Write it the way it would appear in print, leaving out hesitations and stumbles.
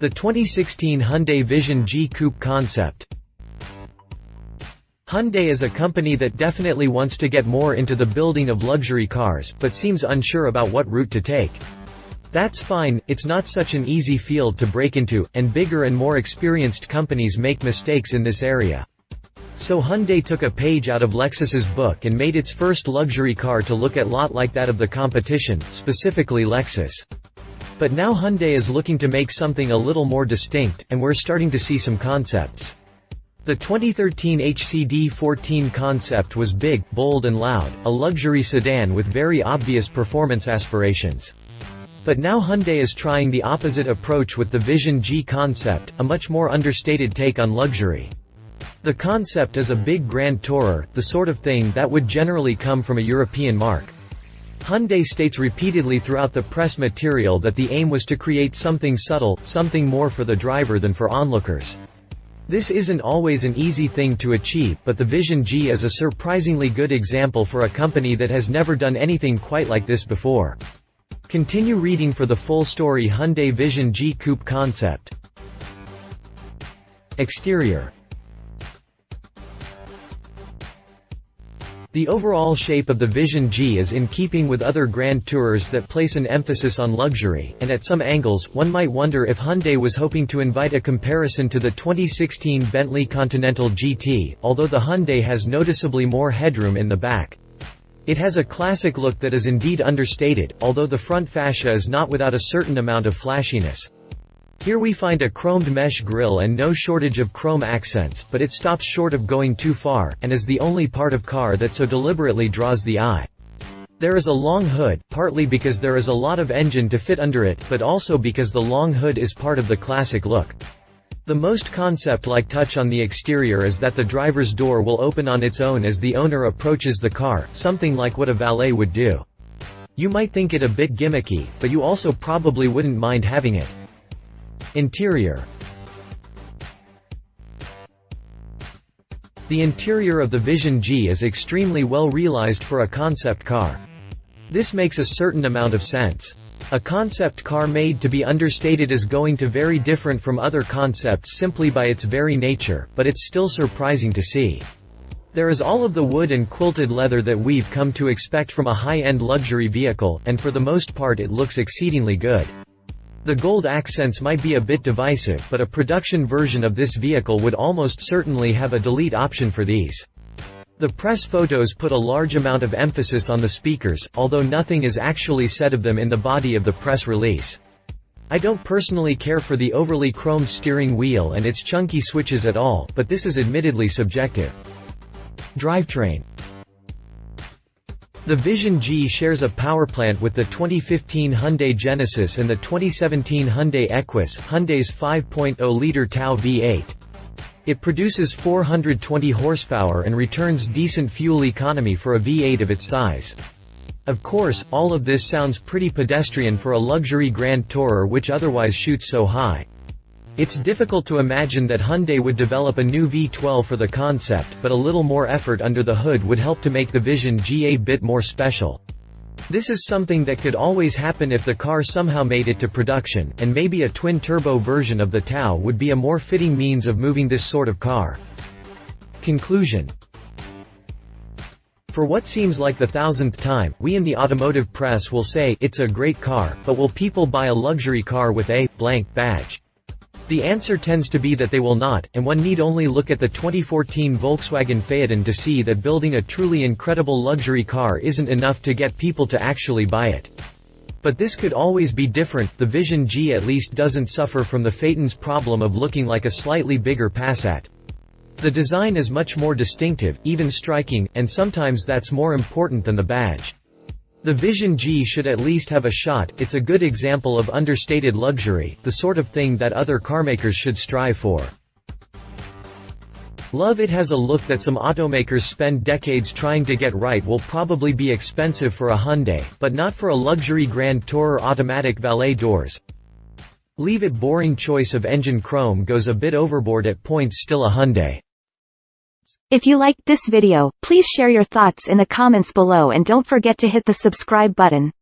The 2016 Hyundai Vision G Coupe concept. Hyundai is a company that definitely wants to get more into the building of luxury cars, but seems unsure about what route to take. That's fine, it's not such an easy field to break into, and bigger and more experienced companies make mistakes in this area. So Hyundai took a page out of Lexus's book and made its first luxury car to look a lot like that of the competition, specifically Lexus. But now Hyundai is looking to make something a little more distinct, and we're starting to see some concepts. The 2013 HCD14 concept was big, bold and loud, a luxury sedan with very obvious performance aspirations. But now Hyundai is trying the opposite approach with the Vision G concept, a much more understated take on luxury. The concept is a big grand tourer, the sort of thing that would generally come from a European marque. Hyundai states repeatedly throughout the press material that the aim was to create something subtle, something more for the driver than for onlookers. This isn't always an easy thing to achieve, but the Vision G is a surprisingly good example for a company that has never done anything quite like this before. Continue reading for the full story. Hyundai Vision G Coupe concept. Exterior. The overall shape of the Vision G is in keeping with other grand tourers that place an emphasis on luxury, and at some angles, one might wonder if Hyundai was hoping to invite a comparison to the 2016 Bentley Continental GT, although the Hyundai has noticeably more headroom in the back. It has a classic look that is indeed understated, although the front fascia is not without a certain amount of flashiness. Here we find a chromed mesh grille and no shortage of chrome accents, but it stops short of going too far, and is the only part of car that so deliberately draws the eye. There is a long hood, partly because there is a lot of engine to fit under it, but also because the long hood is part of the classic look. The most concept-like touch on the exterior is that the driver's door will open on its own as the owner approaches the car, something like what a valet would do. You might think it a bit gimmicky, but you also probably wouldn't mind having it. Interior. The interior of the Vision G is extremely well realized for a concept car. This makes a certain amount of sense. A concept car made to be understated is going to very different from other concepts simply by its very nature, but it's still surprising to see. There is all of the wood and quilted leather that we've come to expect from a high-end luxury vehicle, and for the most part it looks exceedingly good. The gold accents might be a bit divisive, but a production version of this vehicle would almost certainly have a delete option for these. The press photos put a large amount of emphasis on the speakers, although nothing is actually said of them in the body of the press release. I don't personally care for the overly chromed steering wheel and its chunky switches at all, but this is admittedly subjective. Drivetrain. The Vision G shares a powerplant with the 2015 Hyundai Genesis and the 2017 Hyundai Equus, Hyundai's 5.0-liter TAO V8. It produces 420 horsepower and returns decent fuel economy for a V8 of its size. Of course, all of this sounds pretty pedestrian for a luxury grand tourer which otherwise shoots so high. It's difficult to imagine that Hyundai would develop a new V12 for the concept, but a little more effort under the hood would help to make the Vision G a bit more special. This is something that could always happen if the car somehow made it to production, and maybe a twin-turbo version of the TAO would be a more fitting means of moving this sort of car. Conclusion. For what seems like the 1000th time, we in the automotive press will say, it's a great car, but will people buy a luxury car with a blank badge? The answer tends to be that they will not, and one need only look at the 2014 Volkswagen Phaeton to see that building a truly incredible luxury car isn't enough to get people to actually buy it. But this could always be different. The Vision G at least doesn't suffer from the Phaeton's problem of looking like a slightly bigger Passat. The design is much more distinctive, even striking, and sometimes that's more important than the badge. The Vision G should at least have a shot. It's a good example of understated luxury, the sort of thing that other carmakers should strive for. Love it has a look that some automakers spend decades trying to get right. Will probably be expensive for a Hyundai, but not for a luxury grand tourer. Automatic valet doors. Leave it boring. Choice of engine chrome goes a bit overboard at points. Still a Hyundai. If you liked this video, please share your thoughts in the comments below and don't forget to hit the subscribe button.